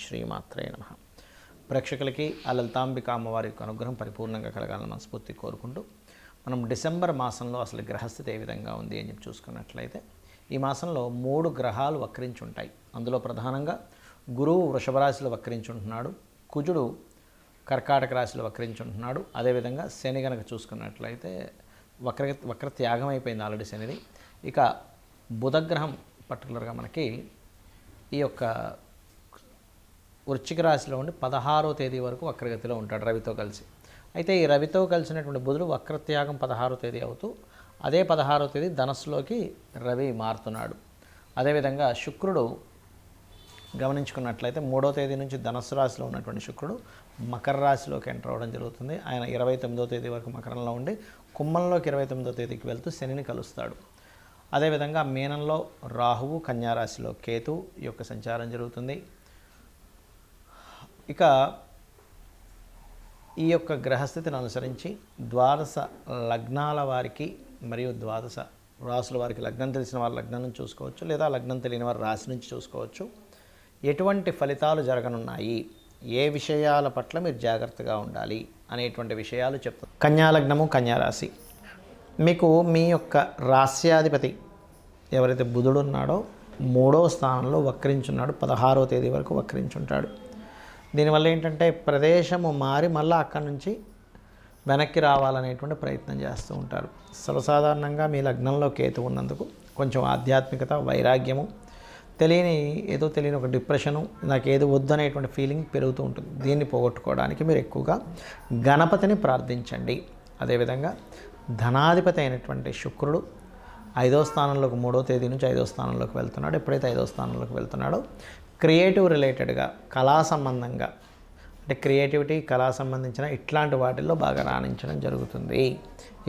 శ్రీమాత్రే నమః. ప్రేక్షకులకి ఆ లలితాంబిక అమ్మవారి యొక్క అనుగ్రహం పరిపూర్ణంగా కలగాలని మనస్ఫూర్తి కోరుకుంటూ మనం డిసెంబర్ మాసంలో అసలు గ్రహస్థితి ఏ విధంగా ఉంది అని చెప్పి చూసుకున్నట్లయితే ఈ మాసంలో 3 గ్రహాలు వక్రించి ఉంటాయి. అందులో ప్రధానంగా గురువు వృషభ రాశిలో వక్రించి ఉంటున్నాడు, కుజుడు కర్కాటక రాశిలో వక్రించి ఉంటున్నాడు. అదేవిధంగా శని కనుక చూసుకున్నట్లయితే వక్ర త్యాగం అయిపోయింది ఆల్రెడీ శనిది. ఇక బుధగ్రహం పర్టికులర్గా మనకి ఈ యొక్క వృశ్చిక రాశిలో ఉండి 16వ తేదీ వరకు వక్రగతిలో ఉంటాడు రవితో కలిసి. అయితే ఈ రవితో కలిసినటువంటి బుధుడు వక్రత్యాగం 16వ తేదీ అవుతూ అదే 16వ తేదీ ధనస్సులోకి రవి మారుతున్నాడు. అదేవిధంగా శుక్రుడు గమనించుకున్నట్లయితే 3వ తేదీ నుంచి ధనస్సు రాశిలో ఉన్నటువంటి శుక్రుడు మకర రాశిలోకి ఎంటర్ అవ్వడం జరుగుతుంది. ఆయన 29వ తేదీ వరకు మకరంలో ఉండి కుంభంలోకి 29వ తేదీకి వెళ్తూ శనిని కలుస్తాడు. అదేవిధంగా మీనంలో రాహువు, కన్యారాశిలో కేతు ఈ యొక్క సంచారం జరుగుతుంది. ఇక ఈ యొక్క గ్రహస్థితిని అనుసరించి ద్వాదశ లగ్నాల వారికి మరియు ద్వాదశ రాశుల వారికి లగ్నం తెలిసిన వారు లగ్నం నుంచి చూసుకోవచ్చు, లేదా లగ్నం తెలియని వారు రాశి నుంచి చూసుకోవచ్చు. ఎటువంటి ఫలితాలు జరగనున్నాయి, ఏ విషయాల పట్ల మీరు జాగ్రత్తగా ఉండాలి అనేటువంటి విషయాలు చెప్తారు. కన్యాలగ్నము, కన్యారాశి. మీకు మీ యొక్క రాశ్యాధిపతి ఎవరైతే బుధుడు ఉన్నాడో 3వ స్థానంలో వక్రించున్నాడు, 16వ తేదీ వరకు వక్రించుంటాడు. దీనివల్ల ఏంటంటే ప్రదేశము మారి మళ్ళీ అక్కడి నుంచి వెనక్కి రావాలనేటువంటి ప్రయత్నం చేస్తూ ఉంటారు. సర్వసాధారణంగా మీ లగ్నంలో కేతు ఉన్నందుకు కొంచెం ఆధ్యాత్మికత, వైరాగ్యము, తెలియని ఒక డిప్రెషను, నాకు ఏది వద్దనేటువంటి ఫీలింగ్ పెరుగుతూ ఉంటుంది. దీన్ని పోగొట్టుకోవడానికి మీరు ఎక్కువగా గణపతిని ప్రార్థించండి. అదేవిధంగా ధనాధిపతి అయినటువంటి శుక్రుడు 5వ స్థానంలోకి 3వ తేదీ నుంచి 5వ స్థానంలోకి వెళ్తున్నాడు. ఎప్పుడైతే 5వ స్థానంలోకి వెళ్తున్నాడో క్రియేటివ్ రిలేటెడ్గా, కళా సంబంధంగా, అంటే క్రియేటివిటీ, కళా సంబంధించిన ఇట్లాంటి వాటిల్లో బాగా రాణించడం జరుగుతుంది.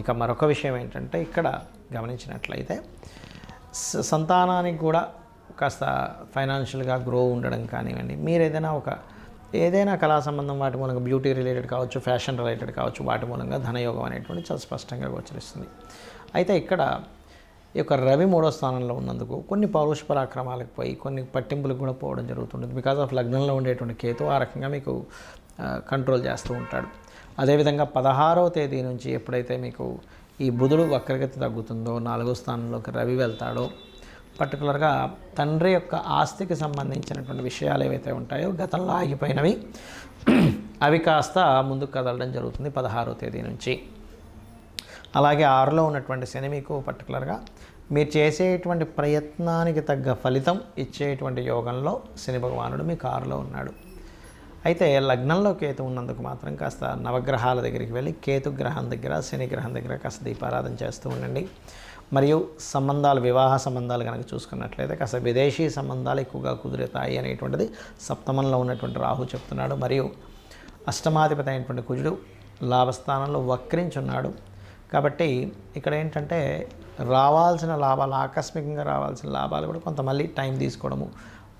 ఇక మరొక విషయం ఏంటంటే ఇక్కడ గమనించినట్లయితే సంతానానికి కూడా కాస్త ఫైనాన్షియల్గా గ్రో ఉండడం కానివ్వండి, మీరు ఏదైనా కళా సంబంధం వాటి మూలంగా, బ్యూటీ రిలేటెడ్ కావచ్చు, ఫ్యాషన్ రిలేటెడ్ కావచ్చు, వాటి మూలంగా ధనయోగం అనేటువంటి చాలా స్పష్టంగా గోచరిస్తుంది. అయితే ఇక్కడ ఈ యొక్క రవి 3వ స్థానంలో ఉన్నందుకు కొన్ని పౌరుష పరాక్రమాలకు పోయి కొన్ని పట్టింపులకు కూడా పోవడం జరుగుతుంటుంది. బికాజ్ ఆఫ్ లగ్నంలో ఉండేటువంటి కేతు ఆ రకంగా మీకు కంట్రోల్ చేస్తూ ఉంటాడు. అదేవిధంగా 16వ తేదీ నుంచి ఎప్పుడైతే మీకు ఈ బుధుడు వక్రగతి తగ్గుతుందో 4వ స్థానంలోకి రవి వెళ్తాడో, పర్టికులర్గా తండ్రి యొక్క ఆస్తికి సంబంధించినటువంటి విషయాలు ఏవైతే ఉంటాయో గతంలో ఆగిపోయినవి అవి కాస్త ముందుకు కదలడం జరుగుతుంది 16వ తేదీ నుంచి. అలాగే 6లో ఉన్నటువంటి శని మీకు పర్టికులర్గా మీరు చేసేటువంటి ప్రయత్నానికి తగ్గ ఫలితం ఇచ్చేటువంటి యోగంలో శని భగవానుడు మీకు 6లో ఉన్నాడు. అయితే లగ్నంలో కేతు ఉన్నందుకు మాత్రం కాస్త నవగ్రహాల దగ్గరికి వెళ్ళి కేతు గ్రహం దగ్గర, శని గ్రహం దగ్గర కాస్త దీపారాధన చేస్తూ ఉండండి. మరియు సంబంధాలు, వివాహ సంబంధాలు కనుక చూసుకున్నట్లయితే కాస్త విదేశీ సంబంధాలు ఎక్కువగా కుదురుతాయి అనేటువంటిది సప్తమంలో ఉన్నటువంటి రాహు చెప్తున్నాడు. మరియు అష్టమాధిపతి అయినటువంటి కుజుడు లాభస్థానంలో వక్రించున్నాడు. కాబట్టి ఇక్కడ ఏంటంటే రావాల్సిన లాభాలు, ఆకస్మికంగా రావాల్సిన లాభాలు కూడా కొంత మళ్ళీ టైం తీసుకోవడము,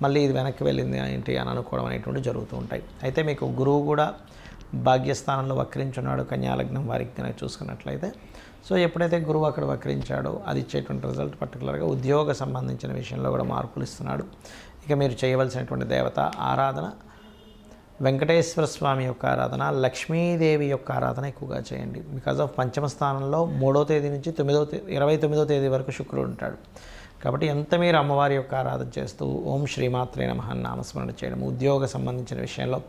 మళ్ళీ ఇది వెనక్కి వెళ్ళింది ఏంటి అని అనుకోవడం అనేటువంటి జరుగుతూ ఉంటాయి. అయితే మీకు గురువు కూడా భాగ్యస్థానంలో వక్రించున్నాడు కన్యాలగ్నం వారికి కనుక చూసుకున్నట్లయితే. సో ఎప్పుడైతే గురువు అక్కడ వక్రించాడో అది ఇచ్చేటువంటి రిజల్ట్ పర్టికులర్గా ఉద్యోగ సంబంధించిన విషయంలో కూడా మార్పులు ఇస్తున్నాడు. ఇక మీరు చేయవలసినటువంటి దేవత ఆరాధన వెంకటేశ్వర స్వామి యొక్క ఆరాధన, లక్ష్మీదేవి యొక్క ఆరాధన ఎక్కువగా చేయండి. బికాజ్ ఆఫ్ పంచమ స్థానంలో 3వ తేదీ నుంచి 29వ తేదీ వరకు శుక్రుడు ఉంటాడు. కాబట్టి ఎంత మీరు అమ్మవారి యొక్క ఆరాధన చేస్తూ ఓం శ్రీమాత్రే నమః నామస్మరణ చేయడం, ఉద్యోగ సంబంధించిన విషయంలో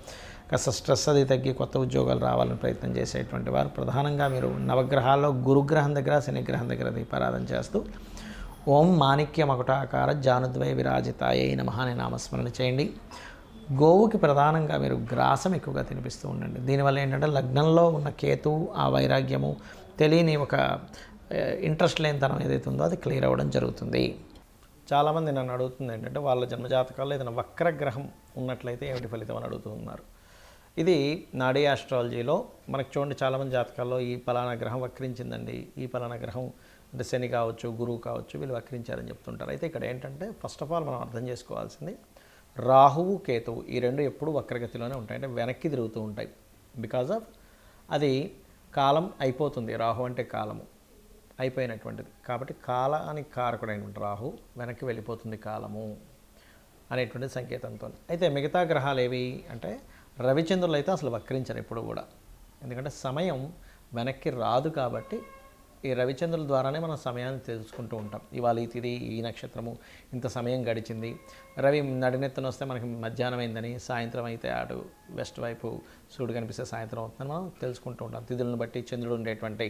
కాస్త స్ట్రెస్ అది తగ్గి కొత్త ఉద్యోగాలు రావాలని ప్రయత్నం చేసేటువంటి వారు ప్రధానంగా మీరు నవగ్రహాల్లో గురుగ్రహం దగ్గర, శనిగ్రహం దగ్గర దీపారాధన చేస్తూ ఓం మాణిక్య మకుటాకార జానుద్వయ విరాజితాయై నమః అనే నామస్మరణ చేయండి. గోవుకి ప్రధానంగా మీరు గ్రాసం ఎక్కువగా తినిపిస్తూ ఉండండి. దీనివల్ల ఏంటంటే లగ్నంలో ఉన్న కేతు, ఆ వైరాగ్యము, తెలియని ఒక ఇంట్రెస్ట్ లేనితనం ఏదైతే ఉందో అది క్లియర్ అవ్వడం జరుగుతుంది. చాలామంది నన్ను అడుగుతుంది ఏంటంటే వాళ్ళ జన్మజాతకాల్లో ఏదైనా వక్రగ్రహం ఉన్నట్లయితే ఏమిటి ఫలితం అని అడుగుతూ ఉన్నారు. ఇది నాడీ ఆస్ట్రాలజీలో మనకు చూడండి, చాలామంది జాతకాల్లో ఈ పలానా గ్రహం వక్రించిందండి, ఈ పలానా గ్రహం అంటే శని కావచ్చు, గురువు కావచ్చు, వీళ్ళు వక్రించారని చెప్తుంటారు. అయితే ఇక్కడ ఏంటంటే ఫస్ట్ ఆఫ్ ఆల్ మనం అర్థం చేసుకోవాల్సింది రాహువు, కేతువు ఈ రెండు ఎప్పుడు వక్రగతిలోనే ఉంటాయి, అంటే వెనక్కి తిరుగుతూ ఉంటాయి. బికాజ్ ఆఫ్ అది కాలం అయిపోతుంది. రాహు అంటే కాలము అయిపోయినటువంటిది. కాబట్టి కాలానికి కారకుడైనటువంటి రాహు వెనక్కి వెళ్ళిపోతుంది కాలము. అనేటువంటి సంకేతంతో. అయితే మిగతా గ్రహాలు ఏవి అంటే రవిచంద్రులు అయితే అసలు వక్రించరు ఎప్పుడు కూడా, ఎందుకంటే సమయం వెనక్కి రాదు కాబట్టి ఈ రవిచంద్రుల ద్వారానే మనం సమయాన్ని తెలుసుకుంటూ ఉంటాం. ఇవాళ ఈ తిది, ఈ నక్షత్రము, ఇంత సమయం గడిచింది. రవి నడినెత్తున వస్తే మనకి మధ్యాహ్నం అయిందని, సాయంత్రం అయితే అటు వెస్ట్ వైపు సూర్యుడు కనిపిస్తే సాయంత్రం అవుతుందని మనం తెలుసుకుంటూ ఉంటాం. తిథులను బట్టి చంద్రుడు ఉండేటువంటి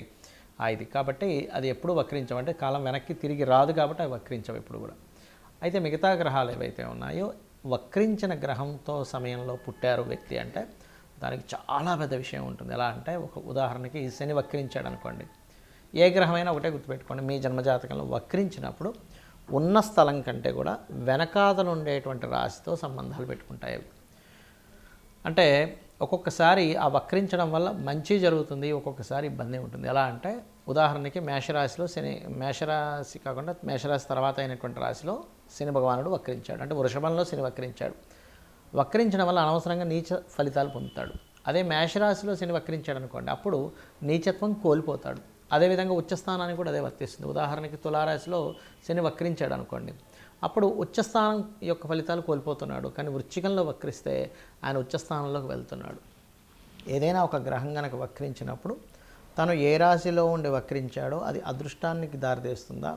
ఇది కాబట్టి అది ఎప్పుడు వక్రించమంటే కాలం వెనక్కి తిరిగి రాదు కాబట్టి అవి వక్రించవు ఎప్పుడు కూడా. అయితే మిగతా గ్రహాలు ఏవైతే ఉన్నాయో వక్రించిన గ్రహంతో సమయంలో పుట్టారు వ్యక్తి అంటే దానికి చాలా పెద్ద విషయం ఉంటుంది. ఎలా అంటే ఒక ఉదాహరణకి శని వక్రించాడు అనుకోండి, ఏ గ్రహమైనా ఒకటే గుర్తుపెట్టుకోండి, మీ జన్మజాతకంలో వక్రించినప్పుడు ఉన్న స్థలం కంటే కూడా వెనకాతలు ఉండేటువంటి రాశితో సంబంధాలు పెట్టుకుంటాయి. అంటే ఒక్కొక్కసారి ఆ వక్రించడం వల్ల మంచి జరుగుతుంది, ఒక్కొక్కసారి ఇబ్బంది ఉంటుంది. ఎలా అంటే ఉదాహరణకి మేషరాశిలో శని, మేషరాశి కాకుండా మేషరాశి తర్వాత అయినటువంటి రాశిలో శని భగవానుడు వక్రించాడు, అంటే వృషభంలో శని వక్రించాడు. వక్రించడం వల్ల అనవసరంగా నీచ ఫలితాలు పొందుతాడు. అదే మేషరాశిలో శని వక్రించాడు అనుకోండి, అప్పుడు నీచత్వం కోల్పోతాడు. అదేవిధంగా ఉచ్చస్థానానికి కూడా అదే వర్తిస్తుంది. ఉదాహరణకి తులారాశిలో శని వక్రించాడు అనుకోండి, అప్పుడు ఉచ్చస్థానం యొక్క ఫలితాలు కోల్పోతున్నాడు. కానీ వృశ్చికంలో వక్రిస్తే ఆయన ఉచ్చస్థానంలోకి వెళ్తున్నాడు. ఏదైనా ఒక గ్రహం కనుక వక్రించినప్పుడు తను ఏ రాశిలో ఉండి వక్రించాడో అది అదృష్టానికి దారితీస్తుందా,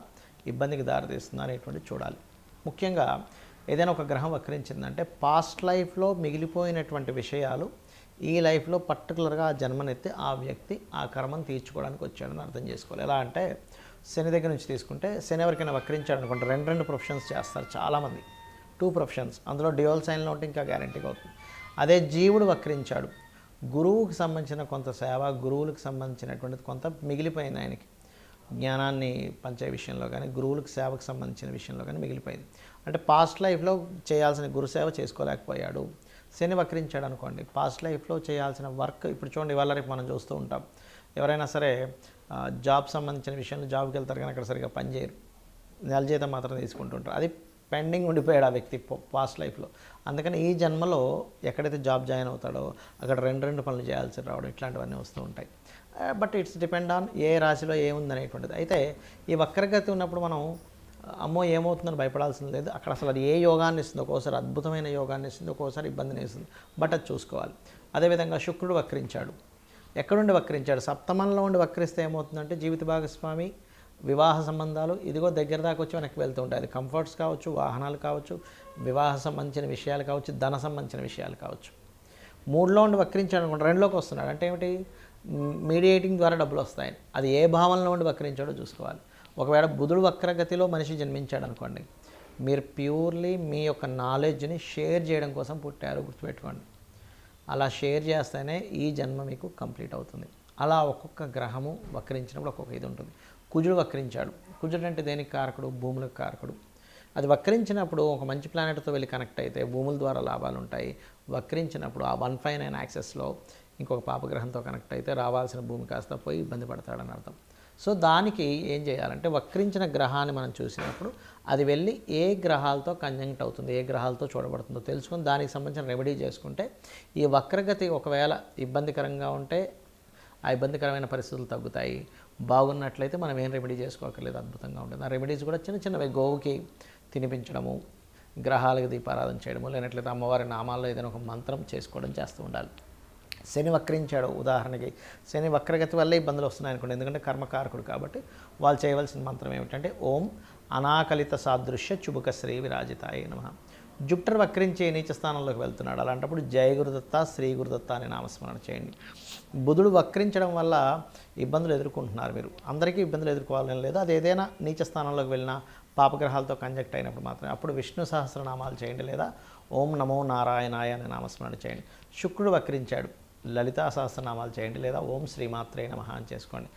ఇబ్బందికి దారితీస్తుందా అనేటువంటి చూడాలి. ముఖ్యంగా ఏదైనా ఒక గ్రహం వక్రించిందంటే పాస్ట్ లైఫ్లో మిగిలిపోయినటువంటి విషయాలు ఈ లైఫ్లో పర్టికులర్గా ఆ జన్మనెత్తి ఆ వ్యక్తి ఆ కర్మను తీర్చుకోవడానికి వచ్చాడని అర్థం చేసుకోవాలి. ఎలా అంటే శని దగ్గర నుంచి తీసుకుంటే శని ఎవరికైనా వక్రించాడు అనుకుంటే రెండు ప్రొఫెషన్స్ చేస్తారు చాలామంది, 2 ప్రొఫెషన్స్, అందులో డ్యూయల్ సైన్లో ఉంటే ఇంకా గ్యారంటీగా అవుతుంది. అదే జీవుడు వక్రించాడు, గురువుకి సంబంధించిన కొంత సేవ, గురువులకు సంబంధించినటువంటిది కొంత మిగిలిపోయింది ఆయనకి, జ్ఞానాన్ని పంచే విషయంలో కానీ గురువులకు సేవకు సంబంధించిన విషయంలో కానీ మిగిలిపోయింది. అంటే పాస్ట్ లైఫ్లో చేయాల్సిన గురుసేవ చేసుకోలేకపోయాడు. శని వక్రించాడు అనుకోండి, పాస్ట్ లైఫ్లో చేయాల్సిన వర్క్ ఇప్పుడు చూడండి, ఇవాళ రేపు మనం చూస్తూ ఉంటాం, ఎవరైనా సరే జాబ్ సంబంధించిన విషయంలో జాబ్కి వెళ్తారు కానీ అక్కడ సరిగ్గా పనిచేయరు, నెల జీతం మాత్రం తీసుకుంటుంటారు. అది పెండింగ్ ఉండిపోయాడు ఆ వ్యక్తి పాస్ట్ లైఫ్లో. అందుకని ఈ జన్మలో ఎక్కడైతే జాబ్ జాయిన్ అవుతాడో అక్కడ రెండు పనులు చేయాల్సి రావడం ఇట్లాంటివన్నీ వస్తూ ఉంటాయి. But it's depend on a రాశిలో ఏముందనేటువంటిది. అయితే ఈ వక్రగతి ఉన్నప్పుడు మనం అమ్మో ఏమవుతుందని భయపడాల్సింది లేదు. అక్కడ అసలు అది ఏ యోగాన్ని ఇస్తుంది, ఒక్కోసారి అద్భుతమైన యోగాన్ని ఇస్తుంది, ఒక్కోసారి ఇబ్బందిని ఇస్తుంది. బట్ అది చూసుకోవాలి. అదేవిధంగా శుక్రుడు వక్రించాడు, ఎక్కడుండి వక్రించాడు, సప్తమంలో ఉండి వక్రిస్తే ఏమవుతుందంటే జీవిత భాగస్వామి, వివాహ సంబంధాలు ఇదిగో దగ్గర దాకా వచ్చి వెనక్కి వెళ్తూ ఉంటాయి. అది కంఫర్ట్స్ కావచ్చు, వాహనాలు కావచ్చు, వివాహ సంబంధించిన విషయాలు కావచ్చు, ధన సంబంధించిన విషయాలు కావచ్చు. 3లో ఉండి వక్రించాడు అనుకుంటే 2లోకి వస్తున్నాడు అంటే ఏమిటి, మీడియేటింగ్ ద్వారా డబ్బులు వస్తాయి. అది ఏ భావంలో ఉండి వక్రించాడో చూసుకోవాలి. ఒకవేళ బుధుడు వక్రగతిలో మనిషి జన్మించాడు అనుకోండి, మీరు ప్యూర్లీ మీ యొక్క నాలెడ్జ్ని షేర్ చేయడం కోసం పుట్టారు, గుర్తుపెట్టుకోండి. అలా షేర్ చేస్తేనే ఈ జన్మ మీకు కంప్లీట్ అవుతుంది. అలా ఒక్కొక్క గ్రహము వక్రించినప్పుడు ఒక్కొక్క ఇది ఉంటుంది. కుజుడు వక్రించాడు, కుజుడు అంటే దేనికి కారకుడు, భూములకు కారకుడు. అది వక్రించినప్పుడు ఒక మంచి ప్లానెట్తో వెళ్ళి కనెక్ట్ అయితే భూముల ద్వారా లాభాలు ఉంటాయి. వక్రించినప్పుడు ఆ 159 యాక్సెస్లో ఇంకొక పాపగ్రహంతో కనెక్ట్ అయితే రావాల్సిన భూమి కాస్త పోయి ఇబ్బంది పడతాడని అర్థం. సో దానికి ఏం చేయాలంటే వక్రించిన గ్రహాన్ని మనం చూసినప్పుడు అది వెళ్ళి ఏ గ్రహాలతో కంజంక్ట్ అవుతుంది, ఏ గ్రహాలతో చూడబడుతుందో తెలుసుకొని దానికి సంబంధించిన రెమెడీ చేసుకుంటే ఈ వక్రగతి ఒకవేళ ఇబ్బందికరంగా ఉంటే ఆ ఇబ్బందికరమైన పరిస్థితులు తగ్గుతాయి. బాగున్నట్లయితే మనం ఏం రెమెడీ చేసుకోకర్లేదు, అద్భుతంగా ఉంటుంది. ఆ రెమెడీస్ కూడా చిన్న చిన్నవి, గోవుకి తినిపించడము, గ్రహాలకు దీపారాధన చేయడము, లేనట్లయితే అమ్మవారి నామాల్లో ఏదైనా ఒక మంత్రం చేసుకోవడం చేస్తూ ఉండాలి. శని వక్రించాడు ఉదాహరణకి, శని వక్రగతి వల్లే ఇబ్బందులు వస్తున్నాయి అనుకోండి, ఎందుకంటే కర్మకారకుడు కాబట్టి వాళ్ళు చేయవలసిన మంత్రం ఏమిటంటే ఓం అనాకలిత సాదృశ్య చుబుక శ్రీ విరాజితాయ నమః. జుపిటర్ వక్రించి నీచ స్థానంలోకి వెళ్తున్నాడు, అలాంటప్పుడు జయ గురుదత్త, శ్రీ గురుదత్త అనే నామస్మరణ చేయండి. బుధుడు వక్రించడం వల్ల ఇబ్బందులు ఎదుర్కొంటున్నారు మీరు, అందరికీ ఇబ్బందులు ఎదుర్కోవాలని లేదు. అది ఏదైనా నీచ స్థానంలోకి వెళ్ళినా పాపగ్రహాలతో కంజక్ట్ అయినప్పుడు మాత్రమే అప్పుడు విష్ణు సహస్రనామాలు చేయండి, లేదా ఓం నమో నారాయణాయ అనే నామస్మరణ చేయండి. శుక్రుడు వక్రించాడు, లలితా సహస్రనామాలు చేయండి, లేదా ఓం శ్రీమాత్రే నమః అని చేసుకోండి.